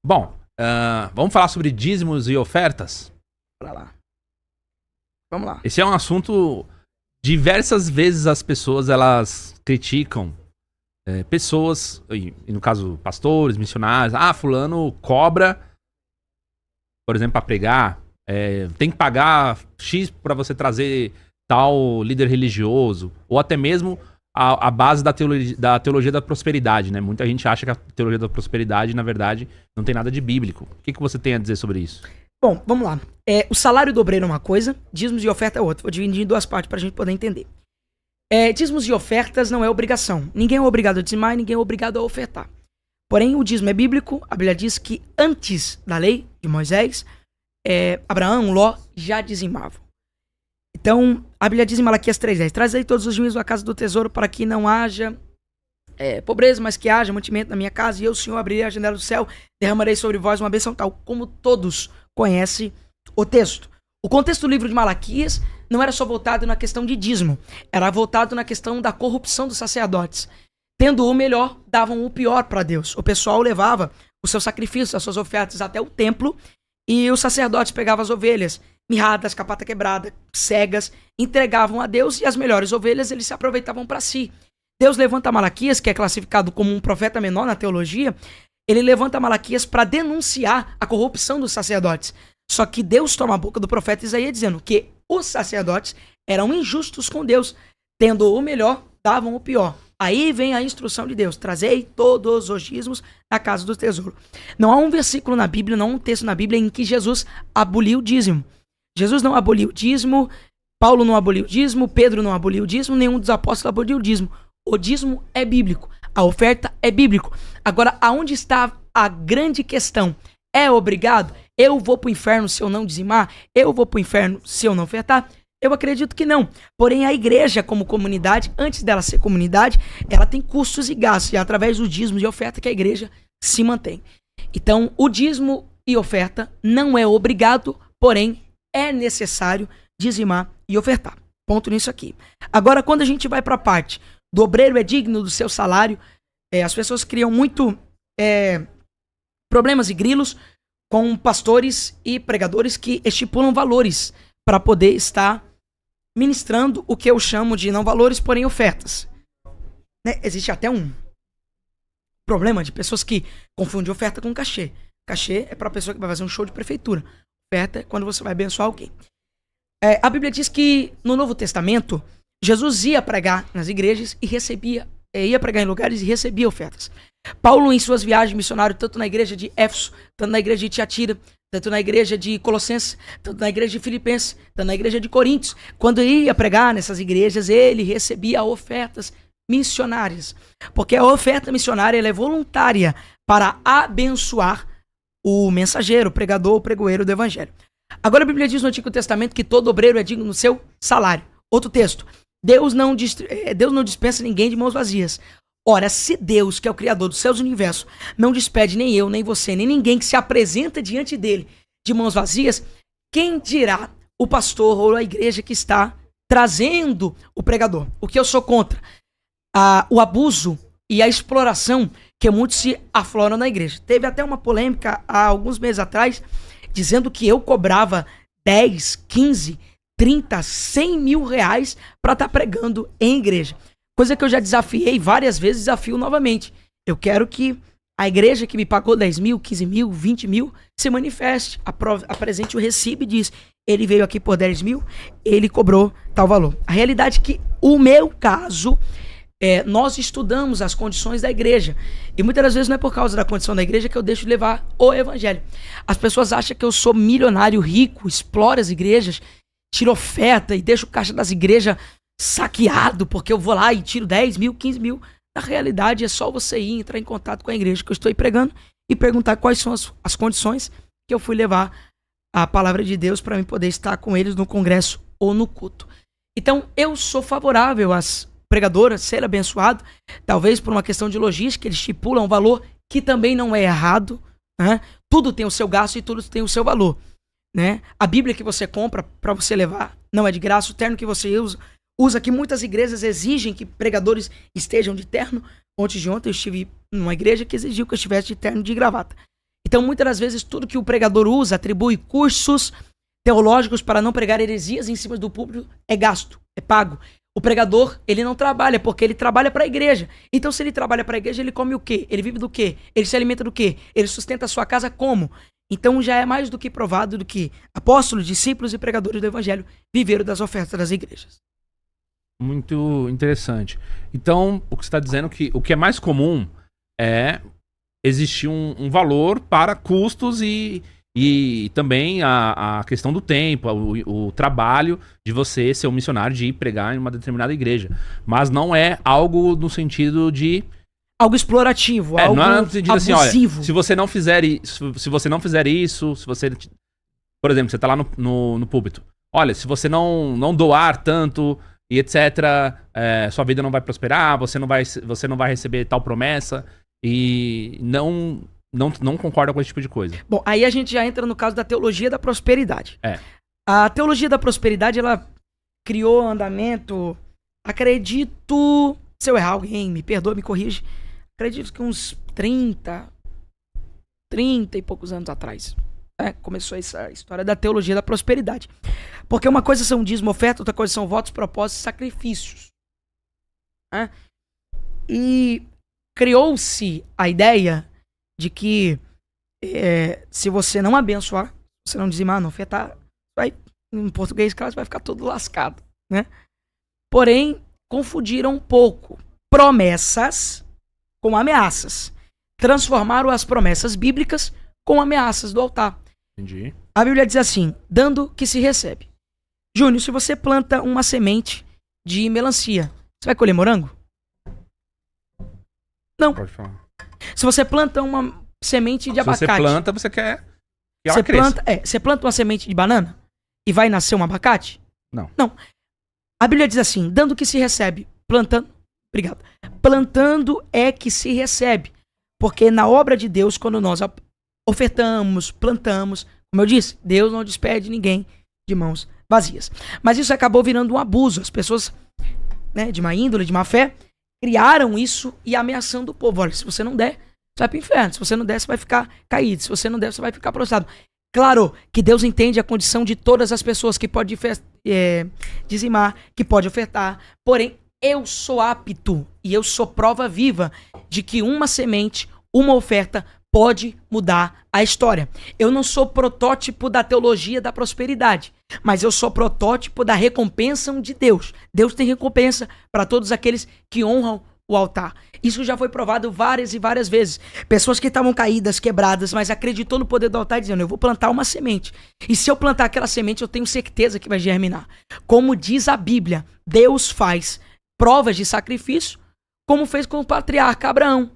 Bom, vamos falar sobre dízimos e ofertas? Bora lá. Vamos lá. Esse é um assunto... Diversas vezes as pessoas, elas criticam pessoas, e no caso, pastores, missionários. Ah, fulano cobra, por exemplo, para pregar. Tem que pagar X para você trazer tal líder religioso. Ou até mesmo a base da teologia da prosperidade, né? Muita gente acha que a teologia da prosperidade, na verdade, não tem nada de bíblico. O que você tem a dizer sobre isso? Bom, vamos lá. O salário do obreiro é uma coisa, dízimos e oferta é outra. Vou dividir em duas partes pra gente poder entender. Dízimos e ofertas não é obrigação. Ninguém é obrigado a dizimar e ninguém é obrigado a ofertar. Porém, o dízimo é bíblico. A Bíblia diz que antes da lei de Moisés, Abraão, Ló já dizimavam. Então, a Bíblia diz em Malaquias 3:10: trazei todos os dízimos da casa do tesouro para que não haja pobreza, mas que haja mantimento na minha casa, e eu, Senhor, abrirei a janela do céu, derramarei sobre vós uma bênção tal. Como todos conhecem o texto. O contexto do livro de Malaquias não era só voltado na questão de dízimo, era voltado na questão da corrupção dos sacerdotes. Tendo o melhor, davam o pior para Deus. O pessoal levava os seus sacrifícios, as suas ofertas até o templo, e os sacerdotes pegavam as ovelhas mirradas, capata quebrada, cegas, entregavam a Deus, e as melhores ovelhas eles se aproveitavam para si. Deus levanta Malaquias, que é classificado como um profeta menor na teologia. Ele levanta Malaquias para denunciar a corrupção dos sacerdotes. Só que Deus toma a boca do profeta Isaías dizendo que os sacerdotes eram injustos com Deus. Tendo o melhor, davam o pior. Aí vem a instrução de Deus: trazei todos os dízimos na casa do tesouro. Não há um versículo na Bíblia, não há um texto na Bíblia em que Jesus aboliu o dízimo. Jesus não aboliu o dízimo, Paulo não aboliu o dízimo, Pedro não aboliu o dízimo, nenhum dos apóstolos aboliu o dízimo. O dízimo é bíblico, a oferta é bíblico. Agora, aonde está a grande questão? É obrigado? Eu vou pro inferno se eu não dizimar? Eu vou pro inferno se eu não ofertar? Eu acredito que não. Porém, a igreja como comunidade, antes dela ser comunidade, ela tem custos e gastos. E é através do dízimo e oferta que a igreja se mantém. Então, o dízimo e oferta não é obrigado, porém, é necessário dizimar e ofertar. Ponto nisso aqui. Agora, quando a gente vai para a parte do obreiro é digno do seu salário, as pessoas criam muito problemas e grilos com pastores e pregadores que estipulam valores para poder estar ministrando o que eu chamo de não valores, porém ofertas. Existe até um problema de pessoas que confundem oferta com cachê. Cachê é para a pessoa que vai fazer um show de prefeitura. Oferta é quando você vai abençoar alguém. A Bíblia diz que no Novo Testamento, Jesus ia pregar nas igrejas e ia pregar em lugares e recebia ofertas. Paulo, em suas viagens missionárias, tanto na igreja de Éfeso, tanto na igreja de Tiatira, tanto na igreja de Colossenses, tanto na igreja de Filipenses, tanto na igreja de Coríntios, quando ia pregar nessas igrejas, ele recebia ofertas missionárias. Porque a oferta missionária ela é voluntária para abençoar o mensageiro, o pregador, o pregoeiro do evangelho. Agora a Bíblia diz no Antigo Testamento que todo obreiro é digno do seu salário. Outro texto: Deus não dispensa ninguém de mãos vazias. Ora, se Deus, que é o Criador dos céus e do universo, não despede nem eu, nem você, nem ninguém que se apresenta diante dele de mãos vazias, quem dirá o pastor ou a igreja que está trazendo o pregador? O que eu sou contra? O abuso e a exploração que muitos se afloram na igreja. Teve até uma polêmica há alguns meses atrás, dizendo que eu cobrava 10, 15, 30, 100 mil reais para estar pregando em igreja. Coisa que eu já desafiei várias vezes, desafio novamente. Eu quero que a igreja que me pagou 10 mil, 15 mil, 20 mil, se manifeste, apresente o recibo e diz: ele veio aqui por 10 mil, ele cobrou tal valor. A realidade é que o meu caso, nós estudamos as condições da igreja. E muitas das vezes não é por causa da condição da igreja que eu deixo de levar o evangelho. As pessoas acham que eu sou milionário, rico, exploro as igrejas, tiro oferta e deixo o caixa das igrejas saqueado porque eu vou lá e tiro 10 mil, 15 mil. Na realidade é só você ir entrar em contato com a igreja que eu estou pregando e perguntar quais são as condições que eu fui levar a palavra de Deus para mim poder estar com eles no congresso ou no culto. Então eu sou favorável às pregadoras ser abençoado, talvez por uma questão de logística, eles estipulam um valor que também não é errado, né? Tudo tem o seu gasto e tudo tem o seu valor, né? A Bíblia que você compra para você levar não é de graça, o terno que você usa que muitas igrejas exigem que pregadores estejam de terno. Ontem eu estive numa igreja que exigiu que eu estivesse de terno e de gravata. Então, muitas das vezes, tudo que o pregador usa, atribui cursos teológicos para não pregar heresias em cima do público, é gasto, é pago. O pregador, ele não trabalha, porque ele trabalha para a igreja. Então, se ele trabalha para a igreja, ele come o quê? Ele vive do quê? Ele se alimenta do quê? Ele sustenta a sua casa como? Então, já é mais do que provado do que apóstolos, discípulos e pregadores do evangelho viveram das ofertas das igrejas. Muito interessante. Então, o que você está dizendo é que o que é mais comum é existir um valor para custos e também a questão do tempo, o trabalho de você ser um missionário, de ir pregar em uma determinada igreja. Mas não é algo no sentido de... Algo explorativo, algo não é no sentido abusivo. assim, olha, se você não fizer isso, se você... Por exemplo, você tá lá no púlpito. Olha, se você não doar tanto e etc., sua vida não vai prosperar, você não vai receber tal promessa e não concorda com esse tipo de coisa. Bom, aí a gente já entra no caso da teologia da prosperidade. A teologia da prosperidade, ela criou andamento, acredito, se eu errar alguém, me perdoa, me corrige, acredito que uns 30 e poucos anos atrás, começou essa história da teologia da prosperidade. Porque uma coisa são dízimo, oferta, outra coisa são votos, propósitos e sacrifícios. E criou-se a ideia de que se você não abençoar, se você não dizimar, não ofertar, em português, claro, vai ficar todo lascado, né? Porém, confundiram um pouco promessas com ameaças. Transformaram as promessas bíblicas com ameaças do altar. Entendi. A Bíblia diz assim, dando que se recebe. Júnior, se você planta uma semente de melancia, você vai colher morango? Não. Pode falar. Se você planta uma semente de abacate... Se você planta, você quer que ela você cresça. você planta uma semente de banana e vai nascer um abacate? Não. Não. A Bíblia diz assim, dando que se recebe, plantando... Obrigado. Plantando é que se recebe. Porque na obra de Deus, quando nós ofertamos, plantamos, como eu disse, Deus não despede ninguém de mãos vazias. Mas isso acabou virando um abuso. As pessoas, de má índole, de má fé, criaram isso e ameaçando o povo. Olha, se você não der, você vai pro inferno. Se você não der, você vai ficar caído. Se você não der, você vai ficar prostrado. Claro que Deus entende a condição de todas as pessoas que pode dizimar, que pode ofertar. Porém, eu sou apto e eu sou prova viva de que uma semente, uma oferta pode mudar a história. Eu não sou protótipo da teologia da prosperidade, mas eu sou protótipo da recompensa de Deus. Deus tem recompensa para todos aqueles que honram o altar. Isso já foi provado várias e várias vezes. Pessoas que estavam caídas, quebradas, mas acreditou no poder do altar, dizendo, eu vou plantar uma semente. E se eu plantar aquela semente, eu tenho certeza que vai germinar. Como diz a Bíblia, Deus faz provas de sacrifício, como fez com o patriarca Abraão.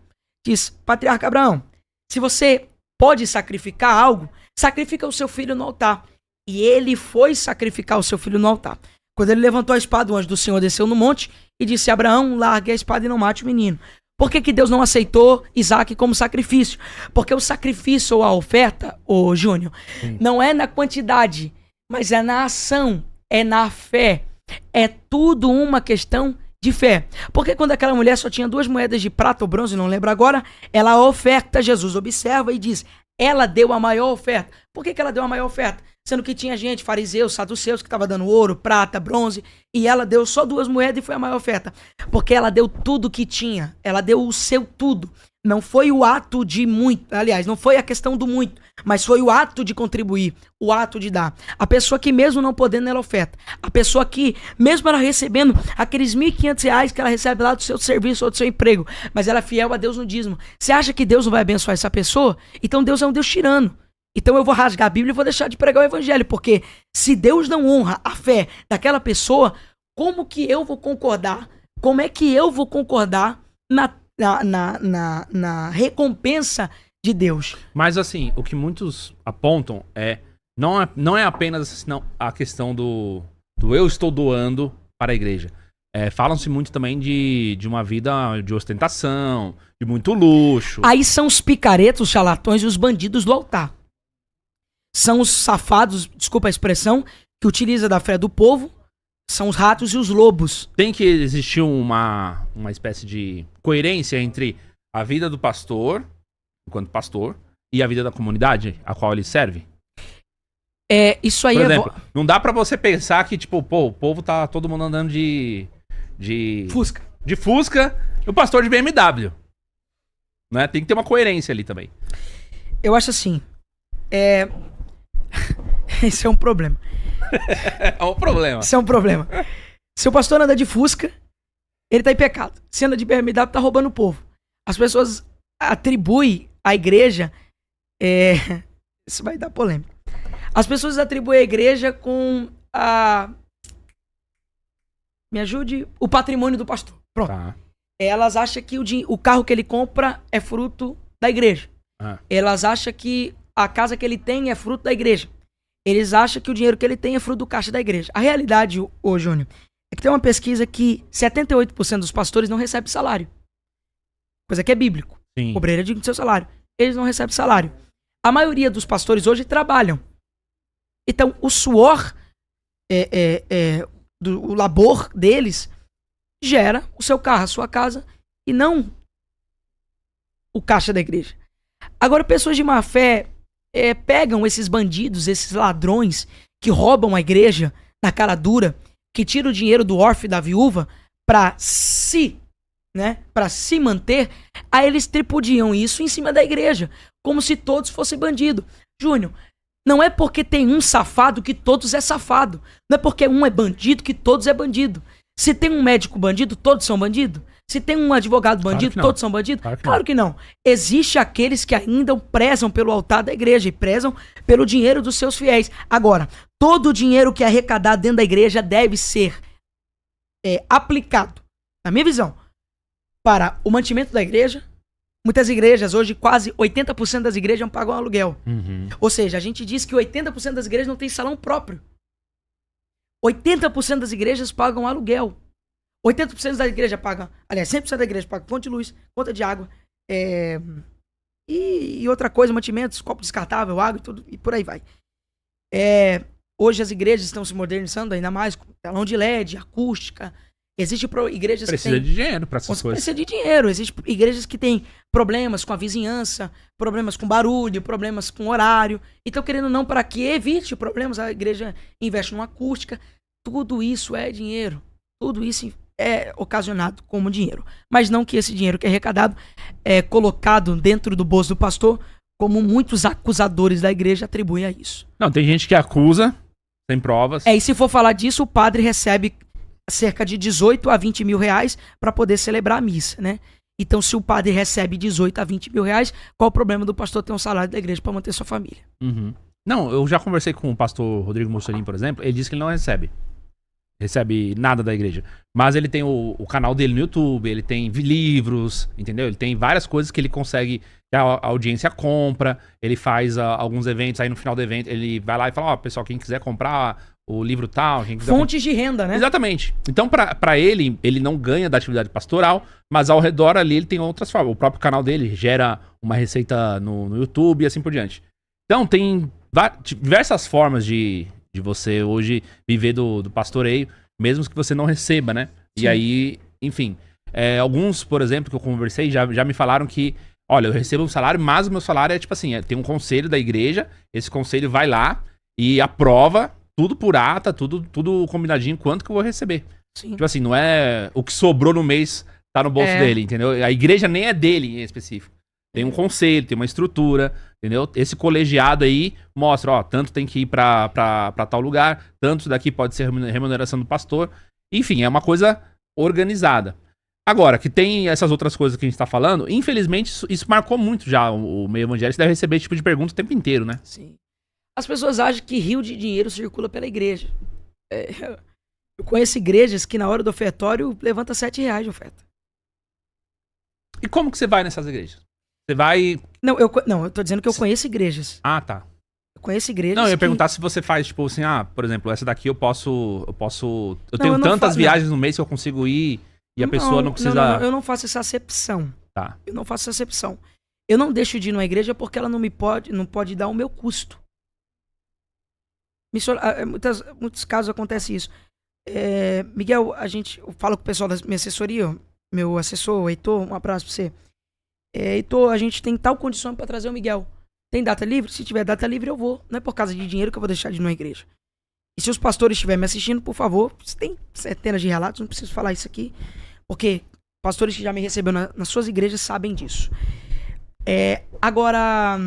Diz, patriarca Abraão, se você pode sacrificar algo, sacrifica o seu filho no altar. E ele foi sacrificar o seu filho no altar. Quando ele levantou a espada, o anjo do Senhor desceu no monte e disse, Abraão, largue a espada e não mate o menino. Por que Deus não aceitou Isaac como sacrifício? Porque o sacrifício ou a oferta, Júnior, não é na quantidade, mas é na ação, é na fé. É tudo uma questão de fé. Porque quando aquela mulher só tinha 2 moedas de prata ou bronze, não lembro agora, ela oferta, Jesus observa e diz, ela deu a maior oferta. Por que ela deu a maior oferta? Sendo que tinha gente, fariseus, saduceus, que estava dando ouro, prata, bronze, e ela deu só 2 moedas e foi a maior oferta. Porque ela deu tudo que tinha, ela deu o seu tudo. Não foi o ato de muito, aliás, não foi a questão do muito, mas foi o ato de contribuir, o ato de dar. A pessoa que mesmo não podendo, ela oferta. A pessoa que, mesmo ela recebendo aqueles R$1.500 que ela recebe lá do seu serviço ou do seu emprego, mas ela é fiel a Deus no dízimo. Você acha que Deus não vai abençoar essa pessoa? Então Deus é um Deus tirano. Então eu vou rasgar a Bíblia e vou deixar de pregar o evangelho, porque se Deus não honra a fé daquela pessoa, como que eu vou concordar? Como é que eu vou concordar na recompensa de Deus? Mas assim, o que muitos apontam não é apenas a questão do eu estou doando para a igreja. Falam-se muito também de uma vida de ostentação, de muito luxo. Aí são os picaretos, os charlatões e os bandidos do altar. São os safados, desculpa a expressão, que utiliza da fé do povo, são os ratos e os lobos. Tem que existir uma espécie de coerência entre a vida do pastor, enquanto pastor, e a vida da comunidade a qual ele serve? Isso aí Por exemplo, não dá pra você pensar que, tipo, pô, o povo tá todo mundo andando de Fusca. De Fusca e o pastor de BMW. Né? Tem que ter uma coerência ali também. Eu acho assim. Esse é um problema. É um problema. Isso é um problema. Se o pastor anda de Fusca, ele tá em pecado. Se anda de BMW, tá roubando o povo. As pessoas atribuem à igreja. Isso vai dar polêmica. As pessoas atribuem à igreja com me ajude, o patrimônio do pastor. Pronto. Tá. Elas acham que o carro que ele compra é fruto da igreja. Elas acham que a casa que ele tem é fruto da igreja. Eles acham que o dinheiro que ele tem é fruto do caixa da igreja. A realidade, ô Júnior, é que tem uma pesquisa que 78% dos pastores não recebem salário. Coisa que é bíblico. Sim. O obreiro é digno do seu salário. Eles não recebem salário. A maioria dos pastores hoje trabalham. Então, o suor, o labor deles gera o seu carro, a sua casa, e não o caixa da igreja. Agora, pessoas de má fé pegam esses bandidos, esses ladrões que roubam a igreja na cara dura, que tiram o dinheiro do órfão e da viúva para se manter, aí eles tripudiam isso em cima da igreja, como se todos fossem bandidos. Júnior, não é porque tem um safado que todos é safado. Não é porque um é bandido que todos é bandido. Se tem um médico bandido, todos são bandido? Se tem um advogado bandido, todos são bandidos? Claro que não. Existe aqueles que ainda prezam pelo altar da igreja e prezam pelo dinheiro dos seus fiéis. Agora, todo o dinheiro que é arrecadado dentro da igreja deve ser aplicado, na minha visão, para o mantimento da igreja. Muitas igrejas, hoje quase 80% das igrejas não pagam aluguel. Uhum. Ou seja, a gente diz que 80% das igrejas não tem salão próprio. 80% das igrejas pagam aluguel. 80% da igreja paga, aliás, 100% da igreja paga conta de luz, conta de água, e outra coisa, mantimentos, copo descartável, água e tudo, e por aí vai. Hoje as igrejas estão se modernizando ainda mais, com telão de LED, acústica. Existem igrejas precisa que têm... de dinheiro pra essas coisas. Precisa de dinheiro. Existem igrejas que têm problemas com a vizinhança, problemas com barulho, problemas com horário. Então, querendo ou não, para que evite problemas, a igreja investe numa acústica. Tudo isso é dinheiro. Tudo isso é ocasionado como dinheiro. Mas não que esse dinheiro que é arrecadado é colocado dentro do bolso do pastor, como muitos acusadores da igreja atribuem a isso. Não, tem gente que acusa, sem provas. E se for falar disso, o padre recebe cerca de 18 a 20 mil reais para poder celebrar a missa, né? Então, se o padre recebe 18 a 20 mil reais, qual o problema do pastor ter um salário da igreja para manter sua família? Uhum. Não, eu já conversei com o pastor Rodrigo Mussolini, por exemplo, ele disse que ele não recebe nada da igreja. Mas ele tem o canal dele no YouTube, ele tem livros, entendeu? Ele tem várias coisas que ele consegue, que a audiência compra, ele faz alguns eventos, aí no final do evento ele vai lá e fala, pessoal, quem quiser comprar o livro tal, quem quiser... Fontes de renda, né? Exatamente. Então, pra ele não ganha da atividade pastoral, mas ao redor ali ele tem outras formas. O próprio canal dele gera uma receita no YouTube e assim por diante. Então, tem diversas formas de você hoje viver do pastoreio, mesmo que você não receba, né? Sim. E aí, enfim, alguns, por exemplo, que eu conversei, já me falaram que, olha, eu recebo um salário, mas o meu salário é tipo assim, tem um conselho da igreja, esse conselho vai lá e aprova tudo por ata, tudo combinadinho, quanto que eu vou receber. Sim. Tipo assim, não é o que sobrou no mês tá no bolso dele, entendeu? A igreja nem é dele em específico. Tem um conselho, tem uma estrutura, entendeu? Esse colegiado aí mostra, tanto tem que ir pra tal lugar, tanto daqui pode ser remuneração do pastor. Enfim, é uma coisa organizada. Agora, que tem essas outras coisas que a gente tá falando, infelizmente isso marcou muito já o meio evangélico. Você deve receber esse tipo de pergunta o tempo inteiro, né? Sim. As pessoas acham que rio de dinheiro circula pela igreja. Eu conheço igrejas que na hora do ofertório levanta R$7 de oferta. E como que você vai nessas igrejas? Você vai... Não, eu tô dizendo que eu conheço igrejas. Ah, tá. Eu conheço igrejas. Não, eu ia perguntar se você faz, tipo assim, por exemplo, essa daqui eu tenho eu tantas viagens no mês que eu consigo ir e a pessoa não precisa... Não, eu não faço essa acepção. Tá. Eu não faço essa acepção. Eu não deixo de ir numa igreja porque ela não pode dar o meu custo. Muitos casos acontece isso. Miguel, eu falo com o pessoal da minha assessoria, meu assessor, o Heitor, um abraço pra você. Heitor, a gente tem tal condição pra trazer o Miguel. Tem data livre? Se tiver data livre, eu vou. Não é por causa de dinheiro que eu vou deixar de ir numa igreja. E se os pastores estiverem me assistindo, por favor, tem centenas de relatos, não preciso falar isso aqui, porque pastores que já me receberam nas suas igrejas sabem disso. Agora,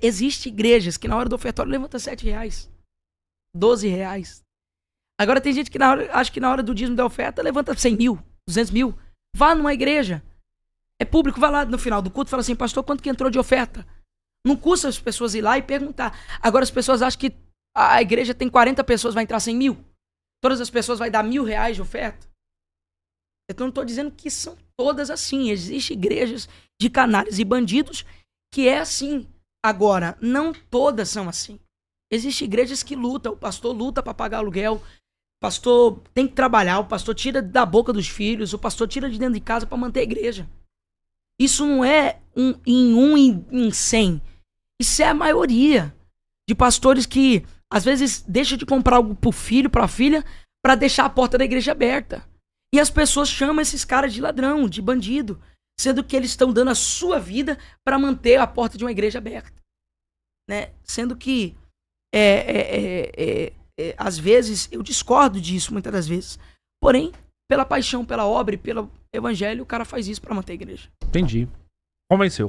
existe igrejas que na hora do ofertório levanta R$7, R$12. Agora tem gente que acha que na hora do dízimo da oferta levanta 100 mil, 200 mil. Vá numa igreja. É público, vai lá no final do culto e fala assim, pastor, quanto que entrou de oferta? Não custa as pessoas ir lá e perguntar. Agora as pessoas acham que a igreja tem 40 pessoas, vai entrar 100 mil. Todas as pessoas vai dar R$1.000 de oferta. Então não estou dizendo que são todas assim. Existem igrejas de canalhas e bandidos que é assim. Agora, não todas são assim. Existem igrejas que lutam. O pastor luta para pagar aluguel. O pastor tem que trabalhar. O pastor tira da boca dos filhos. O pastor tira de dentro de casa para manter a igreja. Isso não é em 100. Isso é a maioria de pastores que às vezes deixam de comprar algo pro filho, pra filha, para deixar a porta da igreja aberta. E as pessoas chamam esses caras de ladrão, de bandido, sendo que eles estão dando a sua vida para manter a porta de uma igreja aberta, né? Sendo que às vezes eu discordo disso, muitas das vezes. Porém, pela paixão, pela obra e pelo evangelho, o cara faz isso para manter a igreja. Entendi. Convenceu.